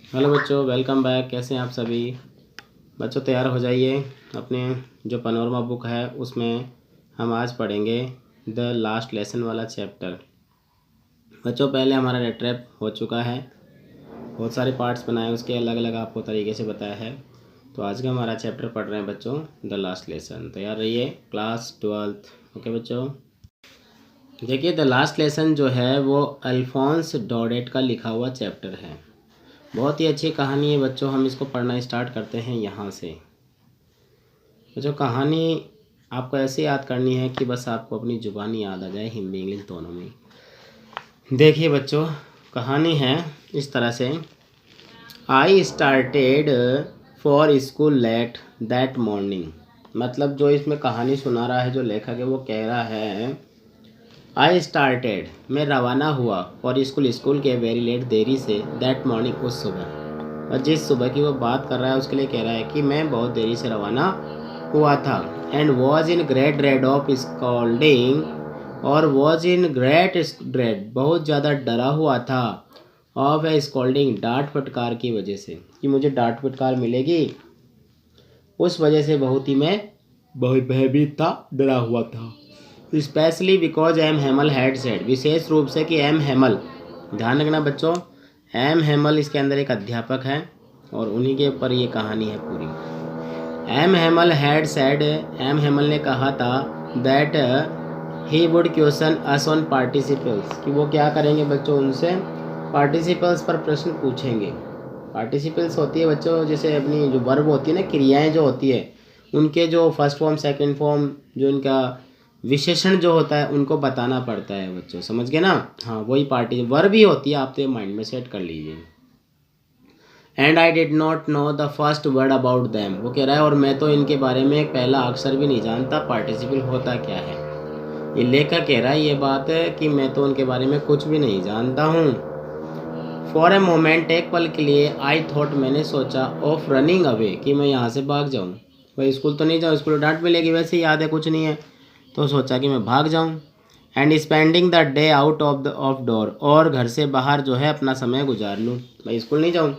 Hello बच्चों, welcome back. कैसे हैं आप सभी बच्चों? तैयार हो जाइए। अपने जो पनोरमा बुक है उसमें हम आज पढ़ेंगे द लास्ट लेसन वाला चैप्टर। बच्चों, पहले हमारा रेट रैप हो चुका है, बहुत सारे पार्ट्स बनाए, उसके अलग अलग आपको तरीके से बताया है। तो आज का हमारा चैप्टर पढ़ रहे हैं बच्चों, द लास्ट लेसन। तैयार रहिए। Class 12th। ओके बच्चों, देखिए द लास्ट लेसन जो है वो अल्फोंस डॉडेट का लिखा हुआ चैप्टर है। बहुत ही अच्छी कहानी है बच्चों। हम इसको पढ़ना स्टार्ट करते हैं यहाँ से। बच्चों, कहानी आपको ऐसे याद करनी है कि बस आपको अपनी ज़ुबानी याद आ जाए, हिंदी इंग्लिश दोनों में। देखिए बच्चों, कहानी है इस तरह से। I started for school let that morning. मतलब जो इसमें कहानी सुना रहा है, जो लेखक है, वो कह रहा है आई स्टार्टेड, मैं रवाना हुआ, फॉर स्कूल के वेरी लेट, देरी से, दैट मॉर्निंग, उस सुबह। और जिस सुबह की वो बात कर रहा है उसके लिए कह रहा है कि मैं बहुत देरी से रवाना हुआ था। And was in great dread of scolding, और वॉज इन ग्रेट ड्रेड, बहुत ज़्यादा डरा हुआ था, ऑफ ए स्कॉल्डिंग, डांट फटकार की वजह से, कि मुझे डांट फटकार मिलेगी। उस वजह से बहुत ही मैं बहुत भयभीत था, डरा हुआ था। Especially because M Hamel had said, विशेष रूप से कि एम हेमल, ध्यान रखना बच्चों, एम हेमल इसके अंदर एक अध्यापक है और उन्हीं के ऊपर ये कहानी है पूरी। M Hamel had said, M Hemal ने कहा था, that he would question us on participles, कि वो क्या करेंगे बच्चों, उनसे पार्टिसिपल्स पर प्रश्न पूछेंगे। पार्टिसिपल्स होती है बच्चों, जैसे अपनी जो वर्ब होती है ना, क्रियाएं जो होती है, उनके जो फर्स्ट फॉर्म सेकंड फॉर्म, जो इनका विशेषण जो होता है उनको बताना पड़ता है बच्चों, समझ गए ना। हाँ, वही पार्टी वर्ब ही होती है, आप तो माइंड में सेट कर लीजिए। And I did not know the first word about them, वो कह रहा है और मैं तो इनके बारे में एक पहला अक्षर भी नहीं जानता, पार्टिसिपल होता क्या है। ये लेखक कह रहा है ये बात है कि मैं तो उनके बारे में कुछ भी नहीं जानता हूँ। फॉर ए मोमेंट, एक पल के लिए, आई थॉट, मैंने सोचा, ऑफ रनिंग अवे, कि मैं यहाँ से भाग जाऊँ। भाई स्कूल तो नहीं जाऊँ, स्कूल डांट मिलेगी, वैसे ही याद है कुछ नहीं है, तो सोचा कि मैं भाग जाऊँ। And spending the day out of door, और घर से बाहर जो है अपना समय गुजार लूँ, भाई स्कूल नहीं जाऊँ।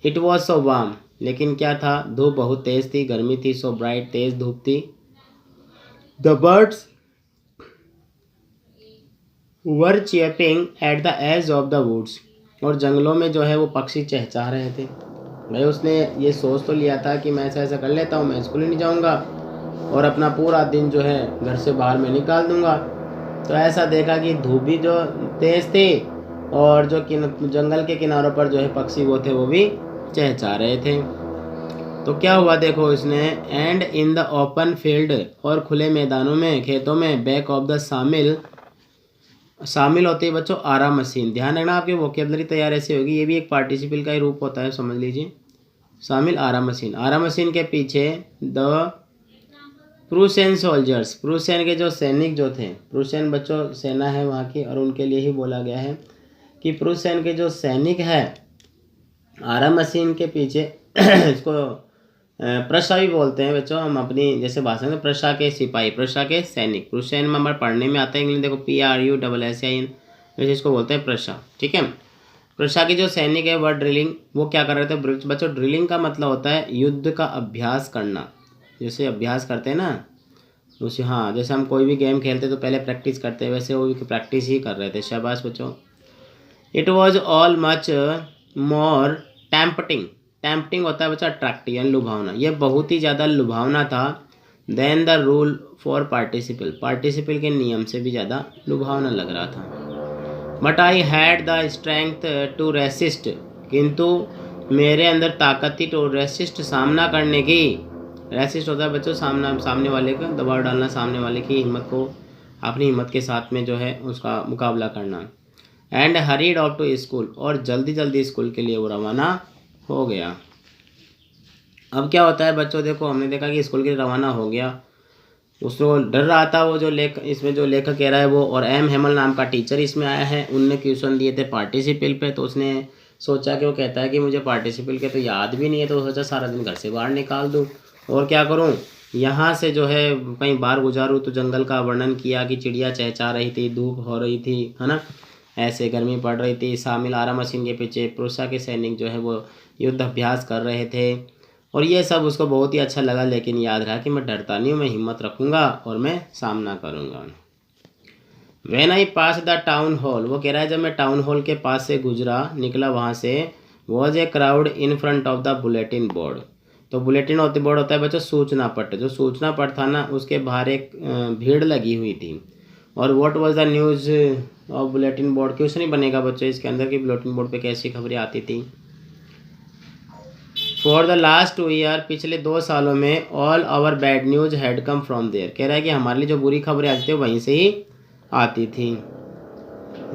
इट वॉज सो वार्म, लेकिन क्या था, धूप बहुत तेज़ थी, गर्मी थी। सो ब्राइट, तेज़ धूप थी। The birds were chirping at the edge of the woods, और जंगलों में जो है वो पक्षी चहचहा रहे थे। भाई उसने ये सोच तो लिया था कि मैं ऐसा ऐसा कर लेता हूँ, मैं स्कूल ही नहीं जाऊँगा और अपना पूरा दिन जो है घर से बाहर मैं निकाल दूँगा। तो ऐसा देखा कि धूप भी जो तेज़ थी और जो जंगल के किनारों पर जो है पक्षी वो थे, वो भी चहचहा रहे थे। तो क्या हुआ देखो इसने, and in the open field, और खुले मैदानों में, खेतों में, बैक ऑफ द सामिल, शामिल होती है बच्चों आरा मशीन। ध्यान रखना, आपकी वोकेबलरी तैयार ऐसे होगी, ये भी एक पार्टिसिपल का ही रूप होता है, समझ लीजिए। शामिल आरा मशीन, आरा मशीन के पीछे द प्रूशियन सोल्जर्स, प्रूशियन के जो सैनिक जो थे, प्रूशियन बच्चों सेना है वहाँ की, और उनके लिए ही बोला गया है कि प्रूशियन के जो सैनिक है आरा मशीन के पीछे इसको प्रशा भी बोलते हैं बच्चों, हम अपनी जैसे भाषा में प्रशा के सिपाही, प्रशा के सैनिक, प्रूशियन में हमारे पढ़ने में आता है इंग्लिश, देखो PRUSSIN, वैसे इसको बोलते हैं प्रशा, ठीक है। प्रशा के जो सैनिक है वह ड्रिलिंग, वो क्या कर रहे थे बच्चों, ड्रिलिंग का मतलब होता है युद्ध का अभ्यास करना, जैसे अभ्यास करते हैं ना उसे, हाँ, जैसे हम कोई भी गेम खेलते तो पहले प्रैक्टिस करते हैं, वैसे वो भी प्रैक्टिस ही कर रहे थे। शाबाश बच्चों। It was all much more tempting, tempting होता है बच्चा अट्रैक्टिव यानी लुभावना, ये बहुत ही ज़्यादा लुभावना था। Then the rule for participle, participle के नियम से भी ज़्यादा लुभावना लग रहा था। But I had the strength to resist, किंतु मेरे अंदर ताकत थी टू रेसिस्ट, सामना करने की। रेसिस्ट होता है बच्चों सामने वाले का दबाव डालना, सामने वाले की हिम्मत को अपनी हिम्मत के साथ में जो है उसका मुकाबला करना। And hurried out to school, और जल्दी जल्दी स्कूल के लिए वो रवाना हो गया। अब क्या होता है बच्चों, देखो हमने देखा कि स्कूल के लिए रवाना हो गया, उसको डर रहा था वो जो इसमें जो लेखक कह रहा है वो, और एम हेमल नाम का टीचर इसमें आया है, उनने क्वेश्चन दिए थे पार्टिसिपल पे, तो उसने सोचा कि वो कहता है कि मुझे पार्टिसिपल के तो याद भी नहीं है, तो सोचा सारा दिन घर से बाहर निकाल दूँ और क्या करूँ, यहाँ से जो है कहीं बाहर गुजारूँ। तो जंगल का वर्णन किया कि चिड़िया चहचहा रही थी, धूप हो रही थी, है ना, ऐसे गर्मी पड़ रही थी। शामिल आरा मशीन के पीछे प्रूसा के सैनिक जो है वो युद्ध अभ्यास कर रहे थे और ये सब उसको बहुत ही अच्छा लगा, लेकिन याद रहा कि मैं डरता नहीं हूँ, मैं हिम्मत रखूँगा और मैं सामना करूँगा। When I pass the town hall, वो कह रहा है जब मैं टाउन हॉल के पास से निकला वहाँ से, was a crowd in front of the bulletin board. तो बुलेटिन बोर्ड होता है बच्चों सूचना पट, जो सूचना पट था ना उसके बाहर एक भीड़ लगी हुई थी। और what was the news of bulletin board, question ही बनेगा बच्चों इसके अंदर कि बुलेटिन बोर्ड पे कैसी खबरें आती थी। फॉर द लास्ट 2 ईयर, पिछले 2 सालों में all our bad news had come from there, कह रहा है कि हमारे लिए जो बुरी खबरें आती थी वहीं से ही आती थी।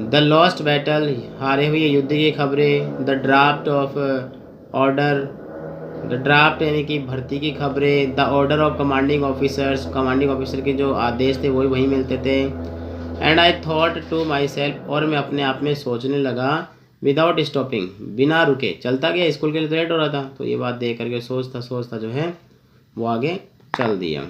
द लॉस्ट बैटल, हारे हुए युद्ध की खबरें। The draft of order, the draft यानी कि भर्ती की खबरें। The order of commanding officers, commanding officer के जो आदेश थे वही वहीं मिलते थे। And I thought to myself, और मैं अपने आप में सोचने लगा, विदाउट स्टॉपिंग, बिना रुके चलता गया, स्कूल के लिए लेट हो रहा था। तो ये बात देख करके सोचता सोचता जो है वो आगे चल दिया।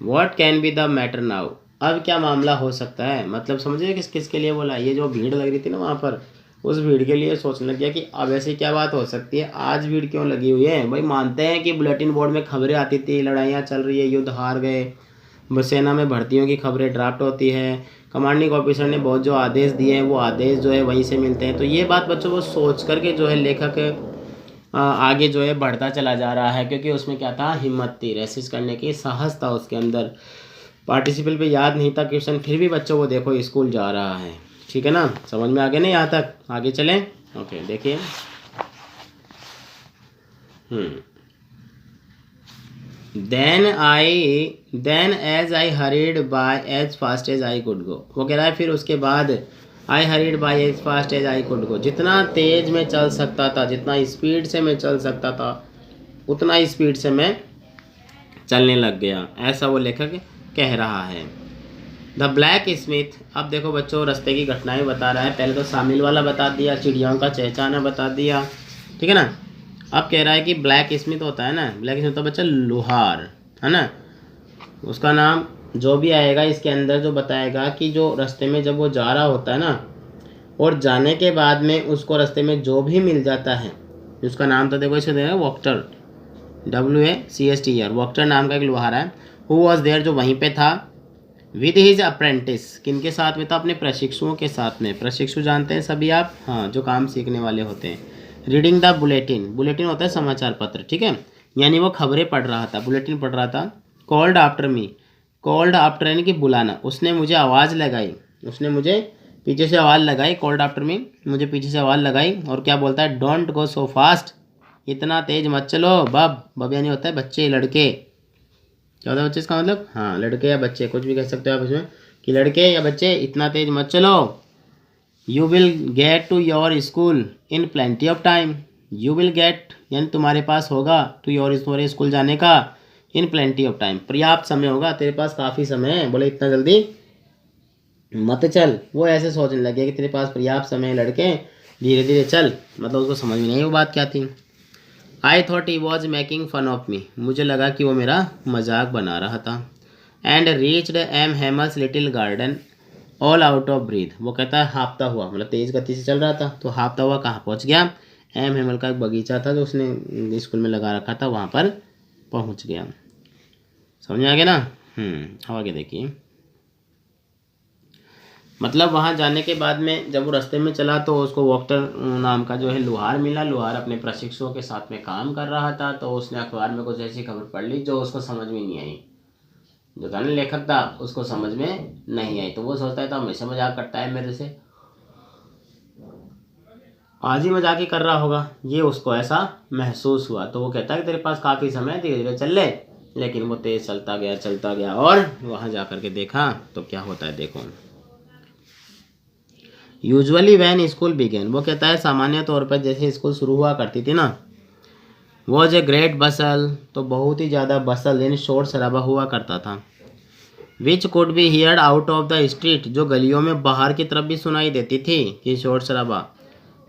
What can be the matter now, अब क्या मामला हो सकता है, मतलब समझिए किस किस के लिए बोला। ये जो भीड़ लग रही थी ना वहाँ पर, उस भीड़ के लिए सोचने लग गया कि अब ऐसी क्या बात हो सकती है, आज भीड़ क्यों लगी हुई है। भाई मानते हैं कि बुलेटिन बोर्ड में खबरें आती थी, लड़ाइयाँ चल रही है, युद्ध हार गए, सेना में भर्तियों की खबरें ड्राफ्ट होती है, कमांडिंग ऑफिसर ने बहुत जो आदेश दिए हैं वो आदेश जो है वहीं से मिलते हैं। तो ये बात बच्चों को सोच करके जो है लेखक आगे जो है बढ़ता चला जा रहा है, क्योंकि उसमें क्या था, हिम्मत थी, रेसिस्ट करने की साहस था उसके अंदर। पार्टिसिपल पे याद नहीं था क्वेश्चन, फिर भी बच्चों को देखो स्कूल जा रहा है। ठीक है ना, समझ में आ गया ना यहाँ तक, आगे चलें। ओके देखिए, then as I hurried by as fast as I could go, वो कह रहा है फिर उसके बाद I hurried by as fast as I could go, जितना तेज मैं चल सकता था, जितना स्पीड से मैं चल सकता था उतना स्पीड से मैं चलने लग गया, ऐसा वो लेखक कह रहा है। द ब्लैक स्मिथ, अब देखो बच्चों रास्ते की घटनाएं बता रहा है। पहले तो शामिल वाला बता दिया, चिड़ियाओं का चहचहाना बता दिया, ठीक है ना। अब कह रहा है कि ब्लैक स्मिथ होता है ना, ब्लैक स्मिथ होता है बच्चा लोहार, है ना। उसका नाम जो भी आएगा इसके अंदर जो बताएगा कि जो रास्ते में जब वो जा रहा होता है ना, और जाने के बाद में उसको रास्ते में जो भी मिल जाता है, उसका नाम तो देखो इसे देगा वॉक्टर, WACSTER, वॉक्टर नाम का एक लोहार है। हु वॉज देयर, जो वहीं पे था। विद हिज अप्रेंटिस, किनके साथ में था, अपने प्रशिक्षुओं के साथ में। प्रशिक्षु जानते हैं सभी आप, हाँ, जो काम सीखने वाले होते हैं। रीडिंग द बुलेटिन, बुलेटिन होता है समाचार पत्र, ठीक है, यानी वो खबरें पढ़ रहा था, बुलेटिन पढ़ रहा था। Called after me, called after यानी कि बुलाना, उसने मुझे आवाज़ लगाई, उसने मुझे पीछे से आवाज़ लगाई। कॉल्ड आफ्टर मी, मुझे पीछे से आवाज़ लगाई, और क्या बोलता है, डोंट गो सो फास्ट, इतना तेज मत चलो। बब यानी होता है बच्चे, लड़के, क्या होता है बच्चे, इसका मतलब, हाँ, लड़के या बच्चे, कुछ भी कह सकते हो आप इसमें, कि लड़के या बच्चे इतना तेज मत चलो। You will get to your school in plenty of time, you will get यानी तुम्हारे पास होगा, टू योर, तुम्हारे स्कूल जाने का, इन प्लेंटी ऑफ टाइम, पर्याप्त समय होगा, तेरे पास काफ़ी समय है। बोले इतना जल्दी मत चल, वो ऐसे सोचने लगे कि तेरे पास पर्याप्त समय है लड़के, धीरे धीरे चल, मतलब उसको समझ में नहीं वो बात क्या थी। I thought he was making fun of me, मुझे लगा कि वो मेरा मजाक बना रहा था। And reached M Hamel's little garden all out of breath, वो कहता है हाँफता हुआ, मतलब तेज़ गति से चल रहा था, तो हाँफता हुआ कहाँ पहुँच गया, एम हेमल का एक बगीचा था जो उसने स्कूल में लगा रखा था, वहाँ पर पहुँच गया। समझ में आ गया ना। अब आगे देखिए, मतलब वहाँ जाने के बाद में जब वो रास्ते में चला तो उसको वॉक्टर नाम का जो है लोहार मिला। लोहार अपने प्रशिक्षुओं के साथ में काम कर रहा था, तो उसने अखबार में कुछ ऐसी खबर पढ़ ली जो उसको समझ में नहीं आई, जो था ना लेखक था उसको समझ में नहीं आई। तो वो सोचता है तो हमेशा मजाक करता है मेरे से, आज ही मजाक ही कर रहा होगा, ये उसको ऐसा महसूस हुआ। तो वो कहता है कि तेरे पास काफ़ी समय, धीरे धीरे चल ले, लेकिन वो तेज़ चलता गया और वहाँ जा कर के देखा तो क्या होता है देखो। यूजुअली वैन स्कूल बिगेन, वो कहता है सामान्य तौर पर जैसे स्कूल शुरू हुआ करती थी ना, वॉज ए ग्रेट बसल, तो बहुत ही ज़्यादा बसल यानी शोर शराबा हुआ करता था। Which could be heard out of the street, जो गलियों में बाहर की तरफ भी सुनाई देती थी ये शोर शराबा।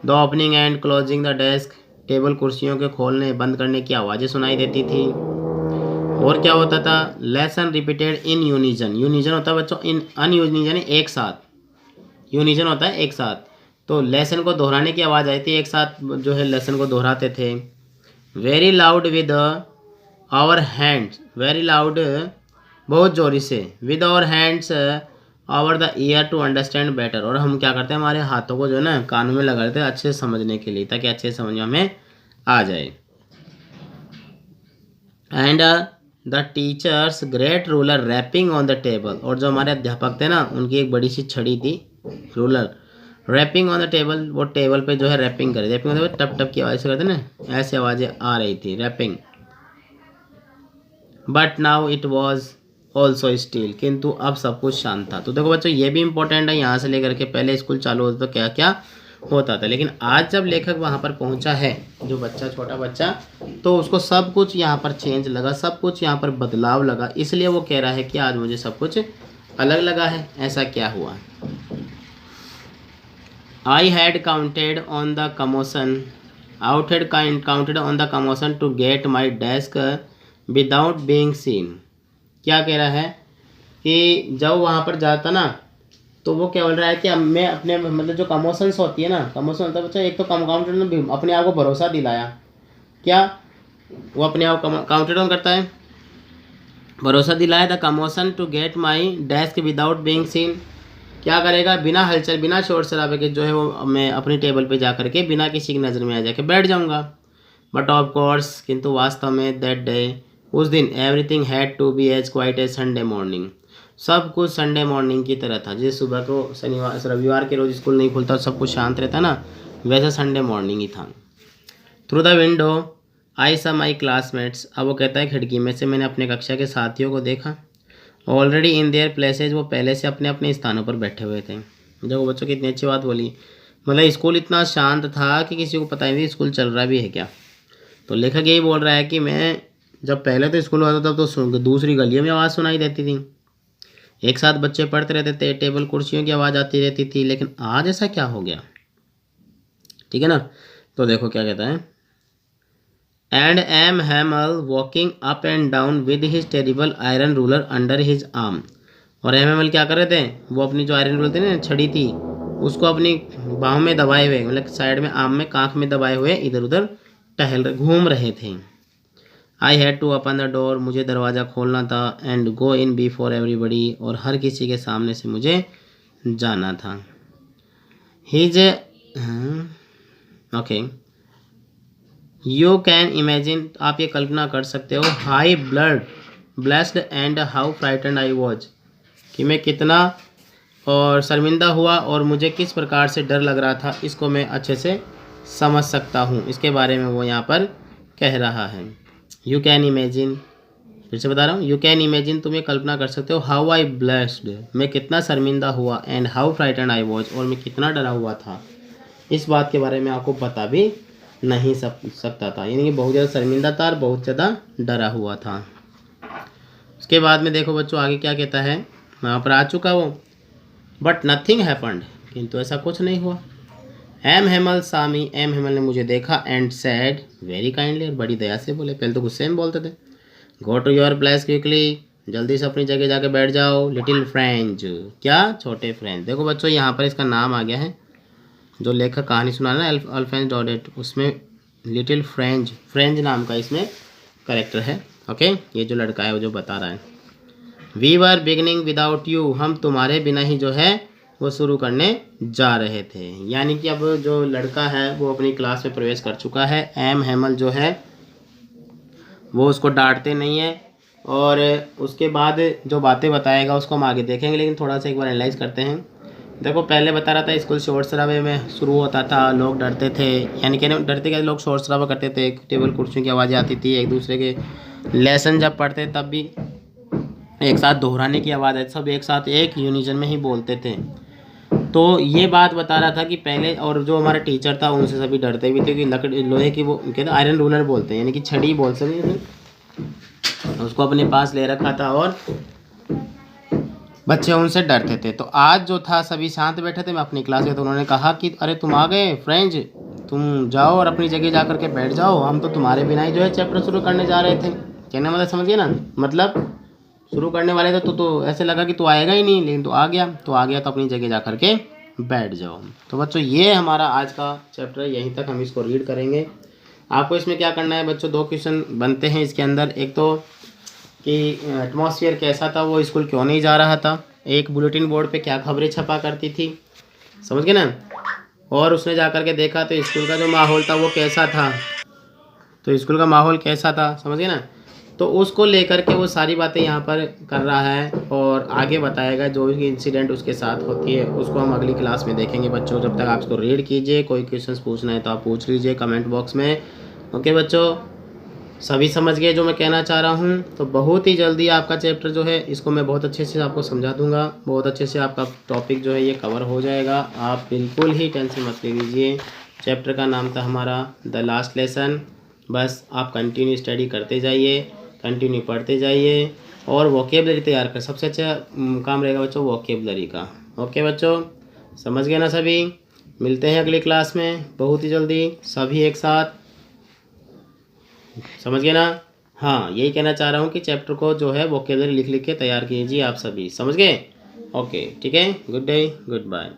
The opening and closing the desk, table कुर्सियों के खोलने बंद करने की आवाज़ें सुनाई देती थी। और क्या होता था, lesson repeated in unison, unison होता है बच्चों इन अनयूनिजन एक साथ, यूनिजन होता है एक साथ, तो लेसन को दोहराने की आवाज़ आई थी, एक साथ जो है लेसन को दोहराते थे। Very loud with our hands, very loud बहुत जोरी से, with our hands our the ear to understand better, और हम क्या करते हैं हमारे हाथों को जो है ना कानों में लगा देते हैं अच्छे से समझने के लिए, ताकि अच्छे से समझ में हमें आ जाए। And the teachers great ruler rapping on the table, और जो हमारे अध्यापक थे ना उनकी एक बड़ी सी छड़ी थी ruler, rapping on the table, वो टेबल पे जो है रैपिंग करे, रैपिंग मतलब टप टप की आवाज़ से करते ना, ऐसी आवाज़ें आ रही थी rapping. But now it was also still, किंतु अब सब कुछ शांत था। तो देखो बच्चों ये भी इंपॉर्टेंट है, यहाँ से लेकर के पहले स्कूल चालू होता तो क्या क्या होता था, लेकिन आज जब लेखक वहाँ पर पहुँचा है, जो बच्चा छोटा बच्चा, तो उसको सब कुछ यहाँ पर चेंज लगा, सब कुछ यहाँ पर बदलाव लगा, इसलिए वो कह रहा है कि आज मुझे सब कुछ अलग लगा है। ऐसा क्या हुआ? I had counted on the commotion, counted on the commotion to get my desk without being seen। क्या कह रहा है कि जब वहाँ पर जाता ना, तो वो क्या बोल रहा है कि अब मैं अपने मतलब जो कमोशंस होती है ना, कमोशन होता है बच्चा, एक तो काउंटर ने अपने आप को भरोसा दिलाया, क्या वो अपने आप काउंटेड ऑन करता है, भरोसा दिलाया था commotion to get my desk without being seen, क्या करेगा बिना हलचल बिना शोर शराबे के जो है वो मैं अपनी टेबल पे जा करके बिना किसी की नज़र में आ जाके बैठ जाऊंगा। बट ऑफ कोर्स, किंतु वास्तव में दैट डे, उस दिन, everything had to be as quiet as Sunday morning, सब कुछ संडे मॉर्निंग की तरह था। जिस सुबह को शनिवार रविवार के रोज स्कूल नहीं खुलता, सब कुछ शांत रहता ना, वैसा संडे मॉर्निंग ही था। थ्रू द विंडो आई सा माई क्लासमेट्स, अब वो कहता है खिड़की में से मैंने अपने कक्षा के साथियों को देखा। ऑलरेडी इन देयर प्लेसेज, वो पहले से अपने अपने स्थानों पर बैठे हुए थे। देखो बच्चों कितनी अच्छी बात बोली, मतलब स्कूल इतना शांत था कि किसी को पता ही नहीं स्कूल चल रहा भी है क्या। तो लेखक यही बोल रहा है कि मैं जब पहले तो स्कूल होता था तो दूसरी गलियों में आवाज़ सुनाई देती थी, एक साथ बच्चे पढ़ते रहते थे, टेबल कुर्सियों की आवाज़ आती रहती थी, लेकिन आज ऐसा क्या हो गया? ठीक है ना। तो देखो क्या कहता है, and M Hamel walking up and down with his terrible iron ruler under his arm, और एम हैमल क्या कर रहे थे, वो अपनी जो आयरन रूलर थे ना, छड़ी थी, उसको अपनी बाहों में दबाए हुए, मतलब साइड में आर्म में कांख में दबाए हुए इधर उधर घूम रहे थे। I had to open the door, मुझे दरवाज़ा खोलना था, and go in before everybody, और हर किसी के सामने से मुझे जाना था। His okay, you can imagine, आप ये कल्पना कर सकते हो, high blessed and how frightened I was, कि मैं कितना और शर्मिंदा हुआ और मुझे किस प्रकार से डर लग रहा था, इसको मैं अच्छे से समझ सकता हूँ। इसके बारे में वो यहाँ पर कह रहा है। यू कैन इमेजिन, फिर से बता रहा हूँ, यू कैन इमेजिन, तुम ये कल्पना कर सकते हो, हाउ आई ब्लेस्ड, मैं कितना शर्मिंदा हुआ, and how frightened I was, और मैं कितना डरा हुआ था। इस बात के बारे में आपको बता भी नहीं सकता था, यानी कि बहुत ज़्यादा शर्मिंदा था और बहुत ज़्यादा डरा हुआ था। उसके बाद में देखो बच्चों आगे क्या कहता है, वहाँ पर आ चुका वो, बट नथिंग हैपन्ड, किंतु ऐसा कुछ नहीं हुआ। एम हेमल सामी, एम हेमल ने मुझे देखा, एंड सैड वेरी काइंडली, और बड़ी दया से बोले, पहले तो गुस्से में बोलते थे, go to your place quickly, जल्दी से अपनी जगह जाके बैठ जाओ, लिटिल फ्रेंच, क्या छोटे फ्रेंच। देखो बच्चों यहाँ पर इसका नाम आ गया है, जो लेखक कहानी सुना ना अल्फ्रेंच डॉडेट, उसमें लिटिल फ्रेंच नाम का इसमें करेक्टर है। ओके, ये जो लड़का है वो जो बता रहा है, we were beginning without you, हम तुम्हारे बिना ही जो है वो शुरू करने जा रहे थे। यानी कि अब जो लड़का है वो अपनी क्लास में प्रवेश कर चुका है। एम हेमल जो है वो उसको डांटते नहीं है, और उसके बाद जो बातें बताएगा उसको हम आगे देखेंगे, लेकिन थोड़ा सा एक बार एनालाइज करते हैं। देखो पहले बता रहा था स्कूल शोर शराबे में शुरू होता था, लोग डरते थे, यानी कि डरते क्या, लोग शोर शराबा करते थे, टेबल कुर्सियों की आवाज़ें आती थी, एक दूसरे के लेसन जब पढ़ते तब भी एक साथ दोहराने की आवाज़ आती, सब एक साथ एक यूनिजन में ही बोलते थे। तो ये बात बता रहा था कि पहले, और जो हमारा टीचर था उनसे सभी डरते भी थे, कि लकड़ी लोहे की वो कहते आयरन रूलर बोलते हैं, यानी कि छड़ी बोल सकते, उसको अपने पास ले रखा था और बच्चे उनसे डरते थे। तो आज जो था सभी शांत बैठे थे, मैं अपनी क्लास में, तो उन्होंने कहा कि अरे तुम आ गए फ्रेंड्स, तुम जाओ और अपनी जगह जा कर के बैठ जाओ, हम तो तुम्हारे बिना ही जो है चैप्टर शुरू करने जा रहे थे। कहने मतलब समझिए ना, मतलब शुरू करने वाले थे तो ऐसे लगा कि तू आएगा ही नहीं, लेकिन तू आ गया, तो अपनी जगह जा कर के बैठ जाओ। तो बच्चों ये हमारा आज का चैप्टर है, यहीं तक हम इसको रीड करेंगे। आपको इसमें क्या करना है बच्चों, 2 क्वेश्चन बनते हैं इसके अंदर। एक तो कि एटमॉस्फेयर कैसा था, वो स्कूल क्यों नहीं जा रहा था, एक बुलेटिन बोर्ड पे क्या खबरें छपा करती थी, समझ गए ना, और उसने जा कर के देखा तो स्कूल का जो माहौल था वो कैसा था, तो स्कूल का माहौल कैसा था, समझ गए ना। तो उसको लेकर के वो सारी बातें यहाँ पर कर रहा है और आगे बताएगा। जो भी इंसिडेंट उसके साथ होती है उसको हम अगली क्लास में देखेंगे बच्चों। जब तक आप इसको रीड कीजिए, कोई क्वेश्चंस पूछना है तो आप पूछ लीजिए कमेंट बॉक्स में। ओके बच्चों, सभी समझ गए जो मैं कहना चाह रहा हूँ। तो बहुत ही जल्दी आपका चैप्टर जो है इसको मैं बहुत अच्छे से आपको समझा दूंगा, बहुत अच्छे से आपका टॉपिक जो है ये कवर हो जाएगा। आप बिल्कुल ही टेंशन मत ले लीजिए। चैप्टर का नाम था हमारा द लास्ट लेसन। बस आप कंटिन्यू स्टडी करते जाइए, कंटिन्यू पढ़ते जाइए और वोकेबलरी तैयार कर। सबसे अच्छा काम रहेगा बच्चों वोकेबलरी का। ओके बच्चों, समझ गए ना सभी। मिलते हैं अगली क्लास में बहुत ही जल्दी सभी एक साथ, समझ गए ना। हाँ, यही कहना चाह रहा हूँ कि चैप्टर को जो है वोकेबलरी लिख लिख के तैयार कीजिए आप सभी, समझ गए। ओके ठीक है, गुड डे, गुड बाय।